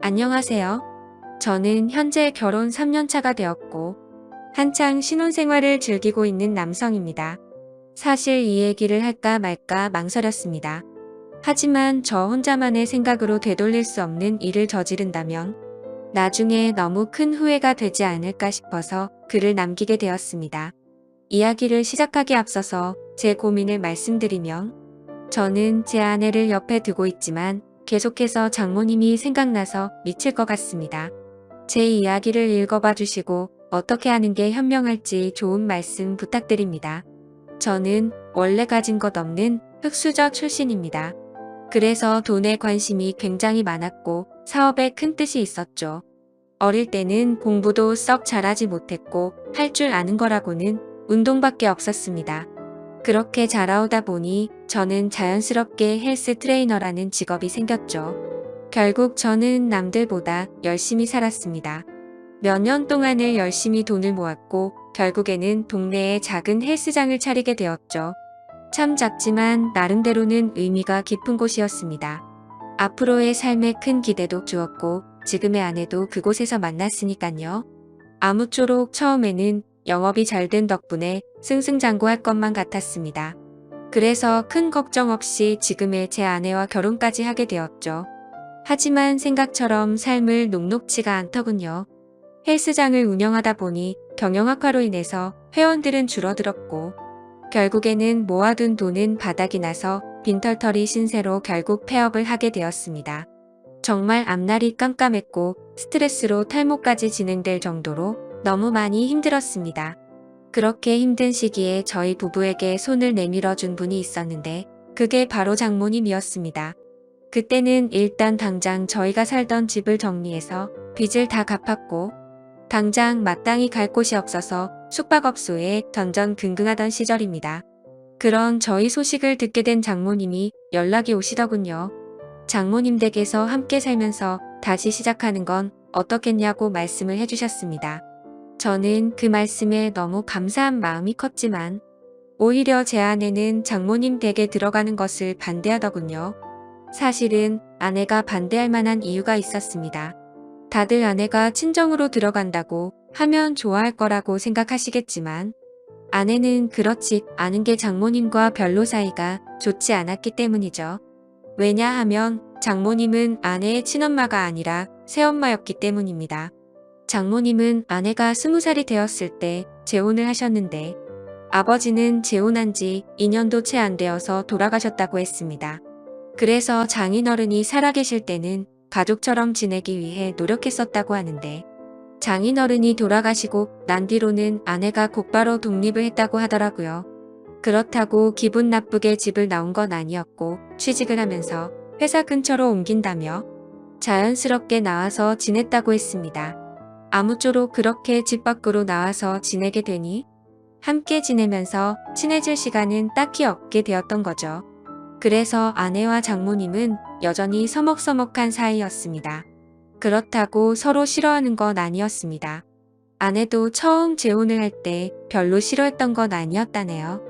안녕하세요. 저는 현재 결혼 3년 차가 되었고, 한창 신혼생활을 즐기고 있는 남성입니다. 사실 이 얘기를 할까 말까 망설였습니다. 하지만 저 혼자만의 생각으로 되돌릴 수 없는 일을 저지른다면 나중에 너무 큰 후회가 되지 않을까 싶어서 글을 남기게 되었습니다. 이야기를 시작하기 앞서서 제 고민을 말씀드리면, 저는 제 아내를 옆에 두고 있지만 계속해서 장모님이 생각나서 미칠 것 같습니다. 제 이야기를 읽어봐 주시고 어떻게 하는 게 현명할지 좋은 말씀 부탁드립니다. 저는 원래 가진 것 없는 흙수저 출신입니다. 그래서 돈에 관심이 굉장히 많았고 사업에 큰 뜻이 있었죠. 어릴 때는 공부도 썩 잘하지 못했고 할 줄 아는 거라고는 운동밖에 없었습니다. 그렇게 자라오다 보니 저는 자연스럽게 헬스 트레이너라는 직업이 생겼죠. 결국 저는 남들보다 열심히 살았습니다. 몇 년 동안을 열심히 돈을 모았고 결국에는 동네에 작은 헬스장을 차리게 되었죠. 참 작지만 나름대로는 의미가 깊은 곳이었습니다. 앞으로의 삶에 큰 기대도 주었고 지금의 아내도 그곳에서 만났으니깐요. 아무쪼록 처음에는 영업이 잘 된 덕분에 승승장구할 것만 같았습니다. 그래서 큰 걱정 없이 지금의 제 아내와 결혼까지 하게 되었죠. 하지만 생각처럼 삶을 녹록지가 않더군요. 헬스장을 운영하다 보니 경영 악화로 인해서 회원들은 줄어들었고 결국에는 모아둔 돈은 바닥이 나서 빈털터리 신세로 결국 폐업을 하게 되었습니다. 정말 앞날이 깜깜했고 스트레스로 탈모까지 진행될 정도로 너무 많이 힘들었습니다. 그렇게 힘든 시기에 저희 부부에게 손을 내밀어 준 분이 있었는데 그게 바로 장모님이었습니다. 그때는 일단 당장 저희가 살던 집을 정리해서 빚을 다 갚았고 당장 마땅히 갈 곳이 없어서 숙박업소에 전전긍긍하던 시절입니다. 그런 저희 소식을 듣게 된 장모님이 연락이 오시더군요. 장모님 댁에서 함께 살면서 다시 시작하는 건 어떻겠냐고 말씀을 해주셨습니다. 저는 그 말씀에 너무 감사한 마음이 컸지만 오히려 제 아내는 장모님 댁에 들어가는 것을 반대하더군요. 사실은 아내가 반대할 만한 이유가 있었습니다. 다들 아내가 친정으로 들어간다고 하면 좋아할 거라고 생각하시겠지만 아내는 그렇지 않은 게 장모님과 별로 사이가 좋지 않았기 때문이죠. 왜냐하면 장모님은 아내의 친엄마가 아니라 새엄마였기 때문입니다. 장모님은 아내가 20살이 되었을 때 재혼을 하셨는데 아버지는 재혼한 지 2년도 채 안 되어서 돌아가셨다고 했습니다. 그래서 장인어른이 살아계실 때는 가족처럼 지내기 위해 노력했었다고 하는데 장인어른이 돌아가시고 난 뒤로는 아내가 곧바로 독립을 했다고 하더라고요. 그렇다고 기분 나쁘게 집을 나온 건 아니었고 취직을 하면서 회사 근처로 옮긴다며 자연스럽게 나와서 지냈다고 했습니다. 아무쪼록 그렇게 집 밖으로 나와서 지내게 되니 함께 지내면서 친해질 시간은 딱히 없게 되었던 거죠. 그래서 아내와 장모님은 여전히 서먹서먹한 사이였습니다. 그렇다고 서로 싫어하는 건 아니었습니다. 아내도 처음 재혼을 할 때 별로 싫어했던 건 아니었다네요.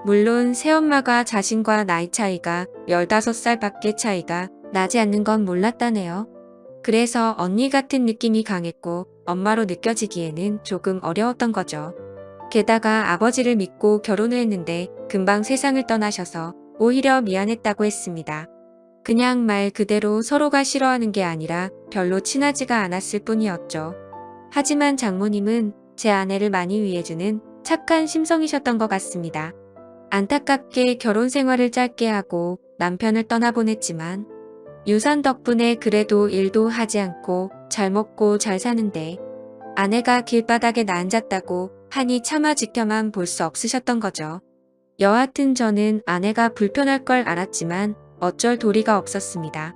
물론 새엄마가 자신과 나이 차이가 15살 밖에 차이가 나지 않는 건 몰랐다네요. 그래서 언니 같은 느낌이 강했고 엄마로 느껴지기에는 조금 어려웠던 거죠. 게다가 아버지를 믿고 결혼을 했는데 금방 세상을 떠나셔서 오히려 미안했다고 했습니다. 그냥 말 그대로 서로가 싫어하는 게 아니라 별로 친하지가 않았을 뿐이었죠. 하지만 장모님은 제 아내를 많이 위해주는 착한 심성이셨던 것 같습니다. 안타깝게 결혼 생활을 짧게 하고 남편을 떠나보냈지만 유산 덕분에 그래도 일도 하지 않고 잘 먹고 잘 사는데 아내가 길바닥에 앉았다고 하니 차마 지켜만 볼 수 없으셨던 거죠. 여하튼 저는 아내가 불편할 걸 알았지만 어쩔 도리가 없었습니다.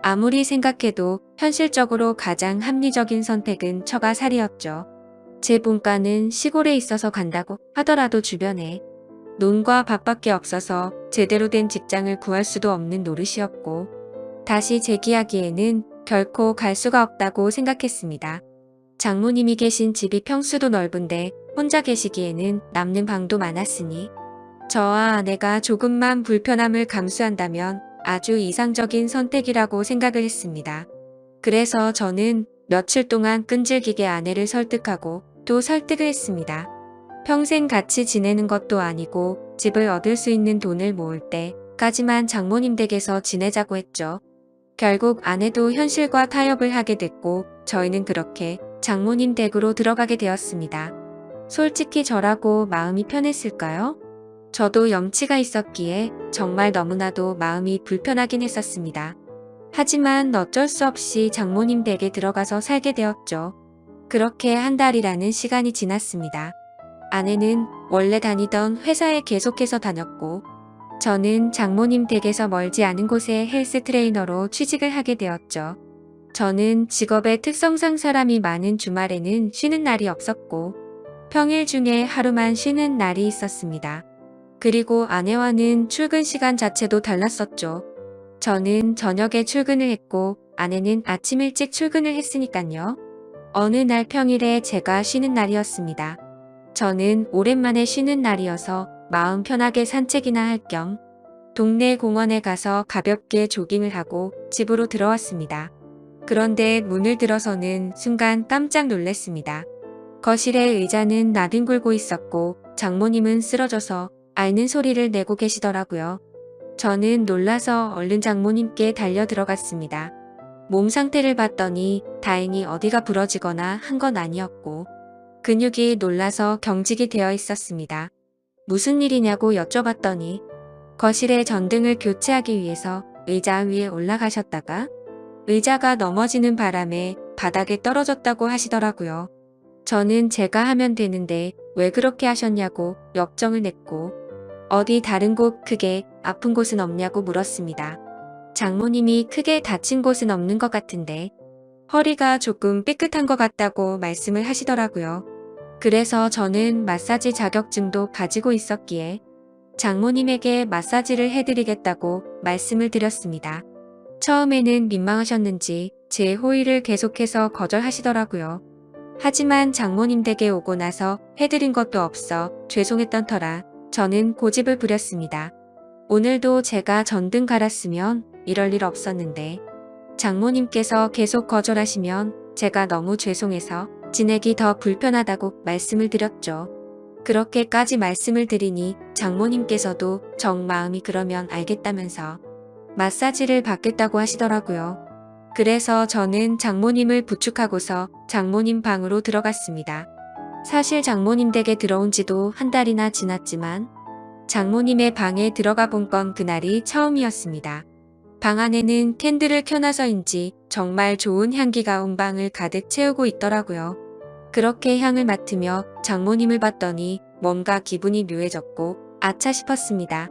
아무리 생각해도 현실적으로 가장 합리적인 선택은 처가 살이었죠. 제 본가는 시골에 있어서 간다고 하더라도 주변에 논과 밭밖에 없어서 제대로 된 직장을 구할 수도 없는 노릇이었고 다시 재기하기에는 결코 갈 수가 없다고 생각했습니다. 장모님이 계신 집이 평수도 넓은데 혼자 계시기에는 남는 방도 많았으니 저와 아내가 조금만 불편함을 감수한다면 아주 이상적인 선택이라고 생각을 했습니다. 그래서 저는 며칠 동안 끈질기게 아내를 설득하고 또 설득을 했습니다. 평생 같이 지내는 것도 아니고 집을 얻을 수 있는 돈을 모을 때까지만 장모님 댁에서 지내자고 했죠. 결국 아내도 현실과 타협을 하게 됐고 저희는 그렇게 장모님 댁으로 들어가게 되었습니다. 솔직히 저라고 마음이 편했을까요? 저도 염치가 있었기에 정말 너무나도 마음이 불편하긴 했었습니다. 하지만 어쩔 수 없이 장모님 댁에 들어가서 살게 되었죠. 그렇게 한 달이라는 시간이 지났습니다. 아내는 원래 다니던 회사에 계속해서 다녔고 저는 장모님 댁에서 멀지 않은 곳에 헬스 트레이너로 취직을 하게 되었죠. 저는 직업의 특성상 사람이 많은 주말에는 쉬는 날이 없었고 평일 중에 하루만 쉬는 날이 있었습니다. 그리고 아내와는 출근 시간 자체도 달랐었죠. 저는 저녁에 출근을 했고 아내는 아침 일찍 출근을 했으니까요. 어느 날 평일에 제가 쉬는 날이었습니다. 저는 오랜만에 쉬는 날이어서 마음 편하게 산책이나 할 겸 동네 공원에 가서 가볍게 조깅을 하고 집으로 들어왔습니다. 그런데 문을 들어서는 순간 깜짝 놀랐습니다. 거실의 의자는 나뒹굴고 있었고 장모님은 쓰러져서 앓는 소리를 내고 계시더라고요. 저는 놀라서 얼른 장모님께 달려 들어갔습니다. 몸 상태를 봤더니 다행히 어디가 부러지거나 한 건 아니었고 근육이 놀라서 경직이 되어 있었습니다. 무슨 일이냐고 여쭤봤더니 거실의 전등을 교체하기 위해서 의자 위에 올라가셨다가 의자가 넘어지는 바람에 바닥에 떨어졌다고 하시더라고요. 저는 제가 하면 되는데 왜 그렇게 하셨냐고 역정을 냈고 어디 다른 곳 크게 아픈 곳은 없냐고 물었습니다. 장모님이 크게 다친 곳은 없는 것 같은데 허리가 조금 삐끗한 것 같다고 말씀을 하시더라고요. 그래서 저는 마사지 자격증도 가지고 있었기에 장모님에게 마사지를 해드리겠다고 말씀을 드렸습니다. 처음에는 민망하셨는지 제 호의를 계속해서 거절하시더라고요. 하지만 장모님 댁에 오고 나서 해드린 것도 없어 죄송했던 터라 저는 고집을 부렸습니다. 오늘도 제가 전등 갈았으면 이럴 일 없었는데 장모님께서 계속 거절하시면 제가 너무 죄송해서 지내기 더 불편하다고 말씀을 드렸죠. 그렇게까지 말씀을 드리니 장모님께서도 정 마음이 그러면 알겠다면서 마사지를 받겠다고 하시더라고요. 그래서 저는 장모님을 부축하고서 장모님 방으로 들어갔습니다. 사실 장모님 댁에 들어온 지도 한 달이나 지났지만 장모님의 방에 들어가 본 건 그날이 처음이었습니다. 방 안에는 캔들을 켜놔서인지 정말 좋은 향기가 온 방을 가득 채우고 있더라고요. 그렇게 향을 맡으며 장모님을 봤더니 뭔가 기분이 묘해졌고 아차 싶었습니다.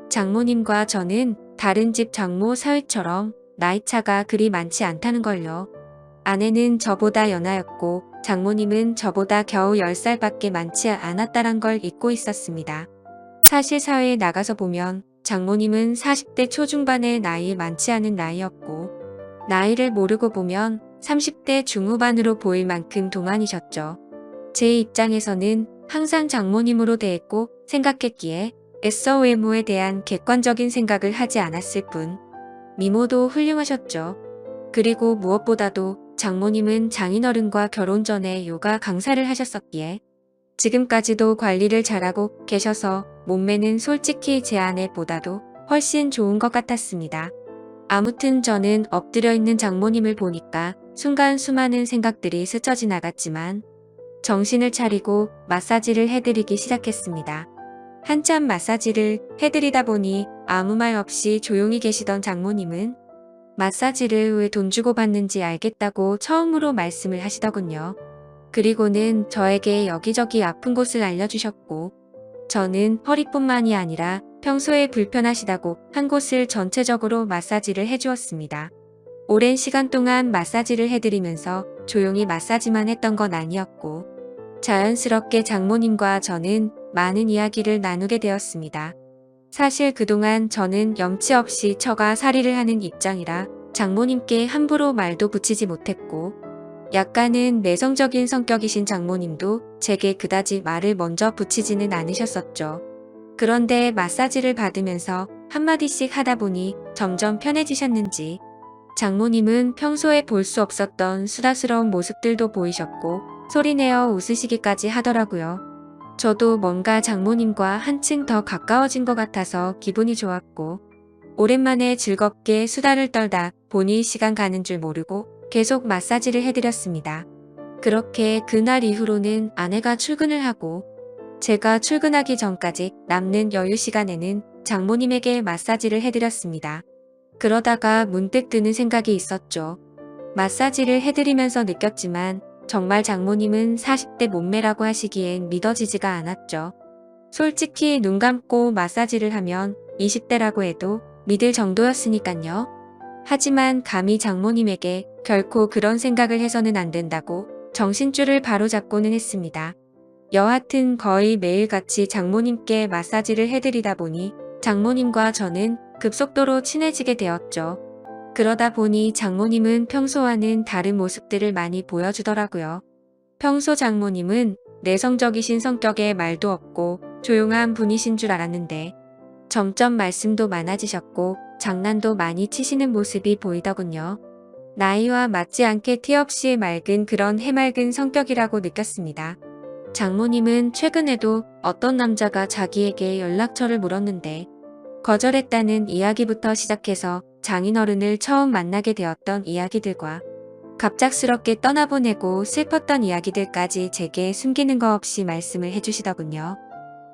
장모님과 저는 다른 집 장모 사위처럼 나이차가 그리 많지 않다는 걸요. 아내는 저보다 연하였고 장모님은 저보다 겨우 10살밖에 많지 않았다란 걸 잊고 있었습니다. 사실 사회에 나가서 보면 장모님은 40대 초중반의 나이 많지 않은 나이였고 나이를 모르고 보면 30대 중후반으로 보일 만큼 동안이셨죠. 제 입장에서는 항상 장모님으로 대했고 생각했기에 애써 외모에 대한 객관적인 생각을 하지 않았을 뿐 미모도 훌륭하셨죠. 그리고 무엇보다도 장모님은 장인어른과 결혼 전에 요가 강사를 하셨었기에 지금까지도 관리를 잘하고 계셔서 몸매는 솔직히 제 아내보다도 훨씬 좋은 것 같았습니다. 아무튼 저는 엎드려 있는 장모님을 보니까 순간 수많은 생각들이 스쳐 지나갔지만 정신을 차리고 마사지를 해드리기 시작했습니다. 한참 마사지를 해드리다 보니 아무 말 없이 조용히 계시던 장모님은 마사지를 왜 돈 주고 받는지 알겠다고 처음으로 말씀을 하시더군요. 그리고는 저에게 여기저기 아픈 곳을 알려주셨고 저는 허리뿐만이 아니라 평소에 불편하시다고 한 곳을 전체적으로 마사지를 해주었습니다. 오랜 시간 동안 마사지를 해드리면서 조용히 마사지만 했던 건 아니었고 자연스럽게 장모님과 저는 많은 이야기를 나누게 되었습니다. 사실 그동안 저는 염치 없이 처가 살이를 하는 입장이라 장모님께 함부로 말도 붙이지 못했고 약간은 내성적인 성격이신 장모님도 제게 그다지 말을 먼저 붙이지는 않으셨었죠. 그런데 마사지를 받으면서 한마디씩 하다 보니 점점 편해지셨는지 장모님은 평소에 볼 수 없었던 수다스러운 모습들도 보이셨고 소리내어 웃으시기까지 하더라고요. 저도 뭔가 장모님과 한층 더 가까워진 것 같아서 기분이 좋았고 오랜만에 즐겁게 수다를 떨다 보니 시간 가는 줄 모르고 계속 마사지를 해드렸습니다. 그렇게 그날 이후로는 아내가 출근을 하고 제가 출근하기 전까지 남는 여유 시간에는 장모님에게 마사지를 해드렸습니다. 그러다가 문득 드는 생각이 있었죠. 마사지를 해드리면서 느꼈지만 정말 장모님은 40대 몸매라고 하시기엔 믿어지지가 않았죠. 솔직히 눈 감고 마사지를 하면 20대라고 해도 믿을 정도였으니깐요. 하지만 감히 장모님에게 결코 그런 생각을 해서는 안 된다고 정신줄을 바로잡고는 했습니다. 여하튼 거의 매일같이 장모님께 마사지를 해드리다 보니 장모님과 저는 급속도로 친해지게 되었죠. 그러다 보니 장모님은 평소와는 다른 모습들을 많이 보여주더라고요. 평소 장모님은 내성적이신 성격에 말도 없고 조용한 분이신 줄 알았는데 점점 말씀도 많아지셨고 장난도 많이 치시는 모습이 보이더군요. 나이와 맞지 않게 티 없이 맑은 그런 해맑은 성격이라고 느꼈습니다. 장모님은 최근에도 어떤 남자가 자기에게 연락처를 물었는데 거절했다는 이야기부터 시작해서 장인어른을 처음 만나게 되었던 이야기들과 갑작스럽게 떠나보내고 슬펐던 이야기들까지 제게 숨기는 거 없이 말씀을 해주시더군요.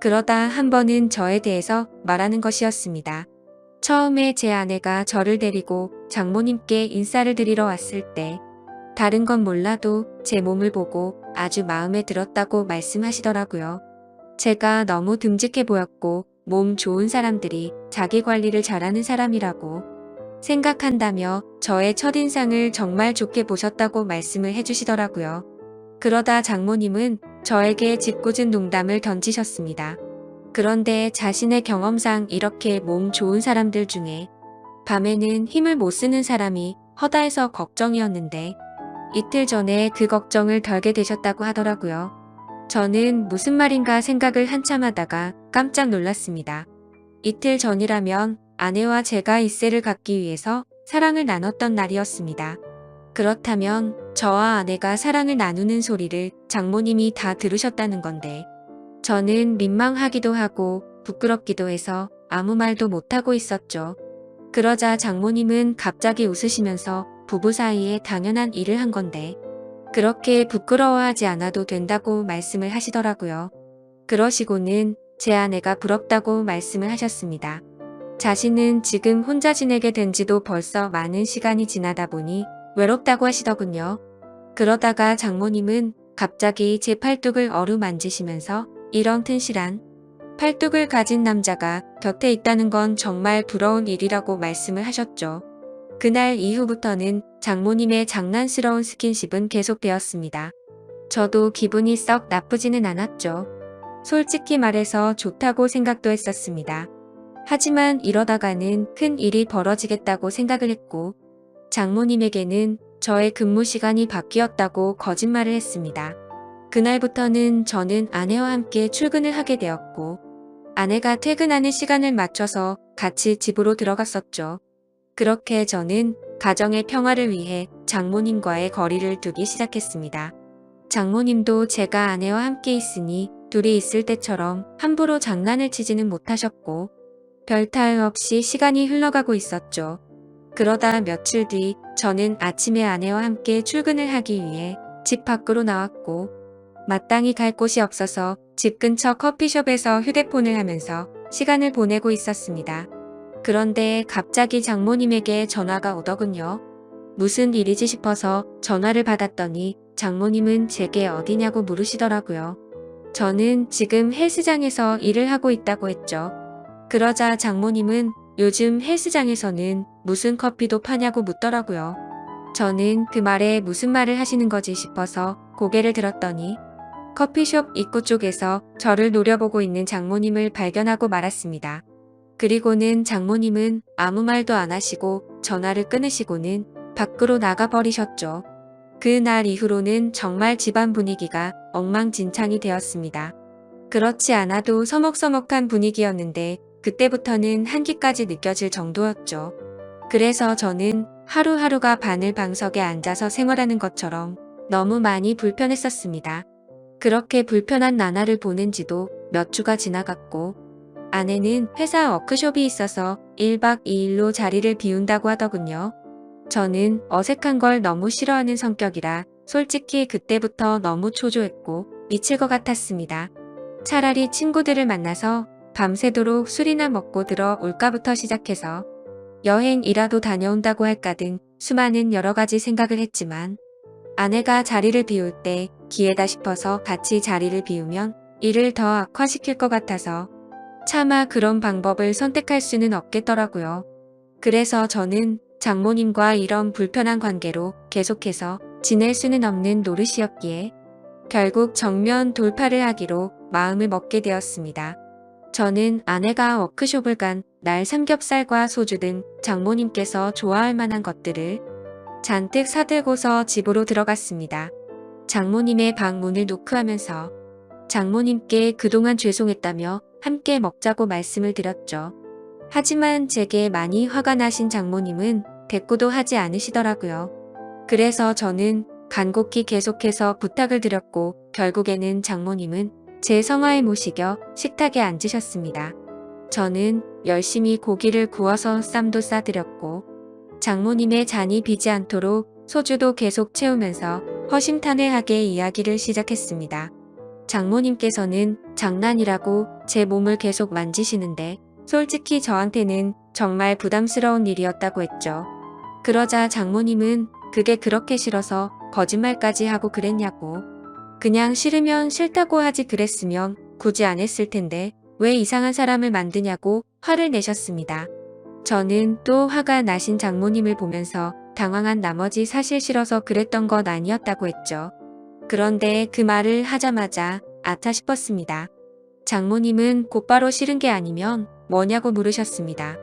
그러다 한 번은 저에 대해서 말하는 것이었습니다. 처음에 제 아내가 저를 데리고 장모님께 인사를 드리러 왔을 때 다른 건 몰라도 제 몸을 보고 아주 마음에 들었다고 말씀하시더라고요. 제가 너무 듬직해 보였고 몸 좋은 사람들이 자기 관리를 잘하는 사람이라고 생각한다며 저의 첫인상을 정말 좋게 보셨다고 말씀을 해주시더라고요. 그러다 장모님은 저에게 짓궂은 농담을 던지셨습니다. 그런데 자신의 경험상 이렇게 몸 좋은 사람들 중에 밤에는 힘을 못 쓰는 사람이 허다해서 걱정이었는데 이틀 전에 그 걱정을 덜게 되셨다고 하더라고요. 저는 무슨 말인가 생각을 한참 하다가 깜짝 놀랐습니다. 이틀 전이라면 아내와 제가 일세를 갖기 위해서 사랑을 나눴던 날이었습니다. 그렇다면 저와 아내가 사랑을 나누는 소리를 장모님이 다 들으셨다는 건데 저는 민망하기도 하고 부끄럽기도 해서 아무 말도 못하고 있었죠. 그러자 장모님은 갑자기 웃으시면서 부부 사이에 당연한 일을 한 건데 그렇게 부끄러워하지 않아도 된다고 말씀을 하시더라고요. 그러시고는 제 아내가 부럽다고 말씀을 하셨습니다. 자신은 지금 혼자 지내게 된 지도 벌써 많은 시간이 지나다 보니 외롭다고 하시더군요. 그러다가 장모님은 갑자기 제 팔뚝을 어루만지시면서 이런 튼실한 팔뚝을 가진 남자가 곁에 있다는 건 정말 부러운 일이라고 말씀을 하셨죠. 그날 이후부터는 장모님의 장난스러운 스킨십은 계속되었습니다. 저도 기분이 썩 나쁘지는 않았죠. 솔직히 말해서 좋다고 생각도 했었습니다. 하지만 이러다가는 큰 일이 벌어지겠다고 생각을 했고 장모님에게는 저의 근무 시간이 바뀌었다고 거짓말을 했습니다. 그날부터는 저는 아내와 함께 출근을 하게 되었고 아내가 퇴근하는 시간을 맞춰서 같이 집으로 들어갔었죠. 그렇게 저는 가정의 평화를 위해 장모님과의 거리를 두기 시작했습니다. 장모님도 제가 아내와 함께 있으니 둘이 있을 때처럼 함부로 장난을 치지는 못하셨고 별 탈 없이 시간이 흘러가고 있었죠. 그러다 며칠 뒤 저는 아침에 아내와 함께 출근을 하기 위해 집 밖으로 나왔고 마땅히 갈 곳이 없어서 집 근처 커피숍에서 휴대폰을 하면서 시간을 보내고 있었습니다. 그런데 갑자기 장모님에게 전화가 오더군요. 무슨 일이지 싶어서 전화를 받았더니 장모님은 제게 어디냐고 물으시더라고요. 저는 지금 헬스장에서 일을 하고 있다고 했죠. 그러자 장모님은 요즘 헬스장에서는 무슨 커피도 파냐고 묻더라고요. 저는 그 말에 무슨 말을 하시는 거지 싶어서 고개를 들었더니 커피숍 입구 쪽에서 저를 노려보고 있는 장모님을 발견하고 말았습니다. 그리고는 장모님은 아무 말도 안 하시고 전화를 끊으시고는 밖으로 나가버리셨죠. 그날 이후로는 정말 집안 분위기가 엉망진창이 되었습니다. 그렇지 않아도 서먹서먹한 분위기였는데 그때부터는 한기까지 느껴질 정도였죠. 그래서 저는 하루하루가 바늘 방석에 앉아서 생활하는 것처럼 너무 많이 불편했었습니다. 그렇게 불편한 나날을 보낸 지도 몇 주가 지나갔고 아내는 회사 워크숍이 있어서 1박 2일로 자리를 비운다고 하더군요. 저는 어색한 걸 너무 싫어하는 성격이라 솔직히 그때부터 너무 초조했고 미칠 것 같았습니다. 차라리 친구들을 만나서 밤새도록 술이나 먹고 들어올까부터 시작해서 여행이라도 다녀온다고 할까 등 수많은 여러 가지 생각을 했지만 아내가 자리를 비울 때 기회다 싶어서 같이 자리를 비우면 일을 더 악화시킬 것 같아서 차마 그런 방법을 선택할 수는 없겠더라고요. 그래서 저는 장모님과 이런 불편한 관계로 계속해서 지낼 수는 없는 노릇이었기에 결국 정면 돌파를 하기로 마음을 먹게 되었습니다. 저는 아내가 워크숍을 간 날 삼겹살과 소주 등 장모님께서 좋아할 만한 것들을 잔뜩 사들고서 집으로 들어갔습니다. 장모님의 방 문을 노크하면서 장모님께 그동안 죄송했다며 함께 먹자고 말씀을 드렸죠. 하지만 제게 많이 화가 나신 장모님은 대꾸도 하지 않으시더라고요. 그래서 저는 간곡히 계속해서 부탁을 드렸고 결국에는 장모님은 제 성화에 모시겨 식탁에 앉으셨습니다. 저는 열심히 고기를 구워서 쌈도 싸드렸고 장모님의 잔이 비지 않도록 소주도 계속 채우면서 허심탄회하게 이야기를 시작했습니다. 장모님께서는 장난이라고 제 몸을 계속 만지시는데 솔직히 저한테는 정말 부담스러운 일이었다고 했죠. 그러자 장모님은 그게 그렇게 싫어서 거짓말까지 하고 그랬냐고. 그냥 싫으면 싫다고 하지 그랬으면 굳이 안 했을 텐데 왜 이상한 사람을 만드냐고 화를 내셨습니다. 저는 또 화가 나신 장모님을 보면서 당황한 나머지 사실 싫어서 그랬던 건 아니었다고 했죠. 그런데 그 말을 하자마자 아차 싶었습니다. 장모님은 곧바로 싫은 게 아니면 뭐냐고 물으셨습니다.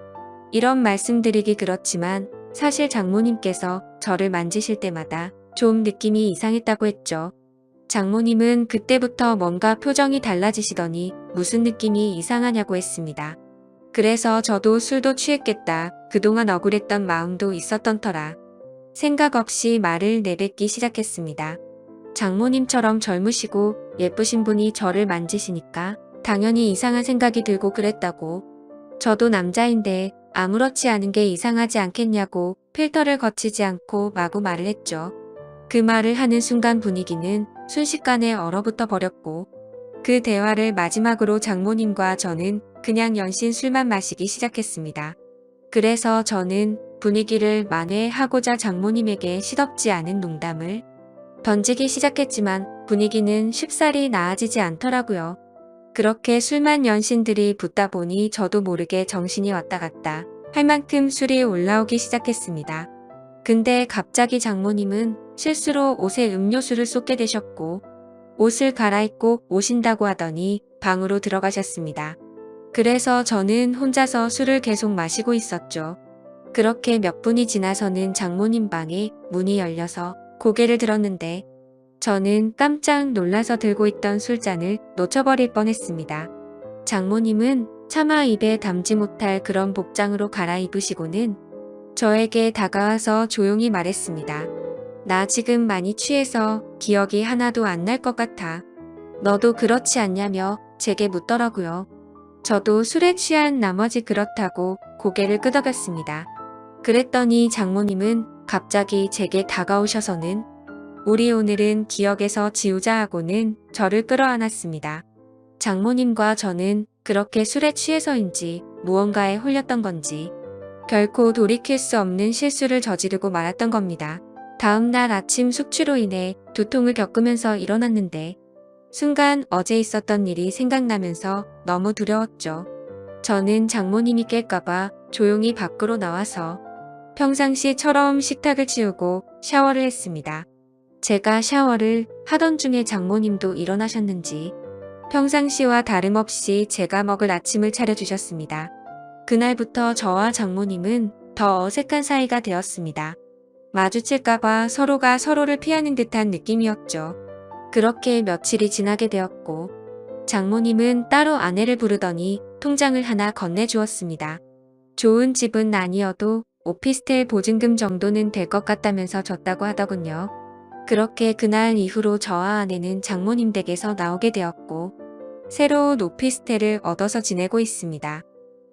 이런 말씀드리기 그렇지만 사실 장모님께서 저를 만지실 때마다 좀 느낌이 이상했다고 했죠. 장모님은 그때부터 뭔가 표정이 달라지시더니 무슨 느낌이 이상하냐고 했습니다. 그래서 저도 술도 취했겠다. 그동안 억울했던 마음도 있었던 터라 생각 없이 말을 내뱉기 시작했습니다. 장모님처럼 젊으시고 예쁘신 분이 저를 만지시니까 당연히 이상한 생각이 들고 그랬다고. 저도 남자인데 아무렇지 않은 게 이상하지 않겠냐고 필터를 거치지 않고 마구 말을 했죠. 그 말을 하는 순간 분위기는 순식간에 얼어붙어 버렸고 그 대화를 마지막으로 장모님과 저는 그냥 연신 술만 마시기 시작했습니다. 그래서 저는 분위기를 만회하고자 장모님에게 시덥지 않은 농담을 던지기 시작했지만 분위기는 쉽사리 나아지지 않더라고요. 그렇게 술만 연신들이 붙다 보니 저도 모르게 정신이 왔다 갔다 할 만큼 술이 올라오기 시작했습니다. 근데 갑자기 장모님은 실수로 옷에 음료수를 쏟게 되셨고 옷을 갈아입고 오신다고 하더니 방으로 들어가셨습니다. 그래서 저는 혼자서 술을 계속 마시고 있었죠. 그렇게 몇 분이 지나서는 장모님 방에 문이 열려서 고개를 들었는데 저는 깜짝 놀라서 들고 있던 술잔을 놓쳐버릴 뻔했습니다. 장모님은 차마 입에 담지 못할 그런 복장으로 갈아입으시고는 저에게 다가와서 조용히 말했습니다. 나 지금 많이 취해서 기억이 하나도 안 날 것 같아. 너도 그렇지 않냐며 제게 묻더라고요. 저도 술에 취한 나머지 그렇다고 고개를 끄덕였습니다. 그랬더니 장모님은 갑자기 제게 다가오셔서는 우리 오늘은 기억에서 지우자 하고는 저를 끌어안았습니다. 장모님과 저는 그렇게 술에 취해서인지 무언가에 홀렸던 건지 결코 돌이킬 수 없는 실수를 저지르고 말았던 겁니다. 다음 날 아침 숙취로 인해 두통을 겪으면서 일어났는데 순간 어제 있었던 일이 생각나면서 너무 두려웠죠. 저는 장모님이 깰까봐 조용히 밖으로 나와서 평상시처럼 식탁을 치우고 샤워를 했습니다. 제가 샤워를 하던 중에 장모님도 일어나셨는지 평상시와 다름없이 제가 먹을 아침을 차려주셨습니다. 그날부터 저와 장모님은 더 어색한 사이가 되었습니다. 마주칠까봐 서로가 서로를 피하는 듯한 느낌이었죠. 그렇게 며칠이 지나게 되었고 장모님은 따로 아내를 부르더니 통장을 하나 건네주었습니다. 좋은 집은 아니어도 오피스텔 보증금 정도는 될 것 같다면서 줬다고 하더군요. 그렇게 그날 이후로 저와 아내는 장모님 댁에서 나오게 되었고 새로운 오피스텔을 얻어서 지내고 있습니다.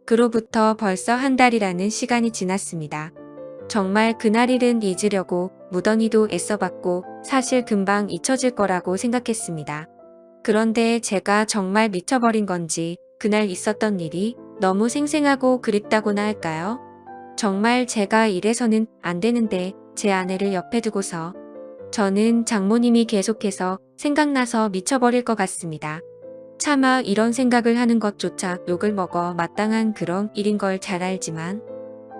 그로부터 벌써 한 달이라는 시간이 지났습니다. 정말 그날 일은 잊으려고 무던히도 애써봤고 사실 금방 잊혀질 거라고 생각했습니다. 그런데 제가 정말 미쳐버린 건지 그날 있었던 일이 너무 생생하고 그립다고나 할까요? 정말 제가 이래서는 안 되는데 제 아내를 옆에 두고서 저는 장모님이 계속해서 생각나서 미쳐버릴 것 같습니다. 차마 이런 생각을 하는 것조차 욕을 먹어 마땅한 그런 일인 걸 잘 알지만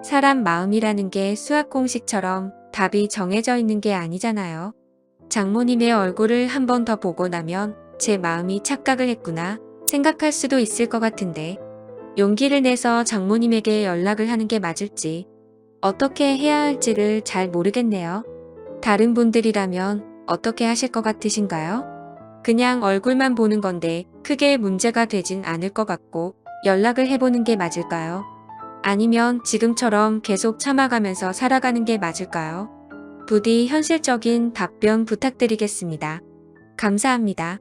사람 마음이라는 게 수학 공식처럼 답이 정해져 있는 게 아니잖아요. 장모님의 얼굴을 한 번 더 보고 나면 제 마음이 착각을 했구나 생각할 수도 있을 것 같은데 용기를 내서 장모님에게 연락을 하는 게 맞을지 어떻게 해야 할지를 잘 모르겠네요. 다른 분들이라면 어떻게 하실 것 같으신가요? 그냥 얼굴만 보는 건데 크게 문제가 되진 않을 것 같고 연락을 해보는 게 맞을까요? 아니면 지금처럼 계속 참아가면서 살아가는 게 맞을까요? 부디 현실적인 답변 부탁드리겠습니다. 감사합니다.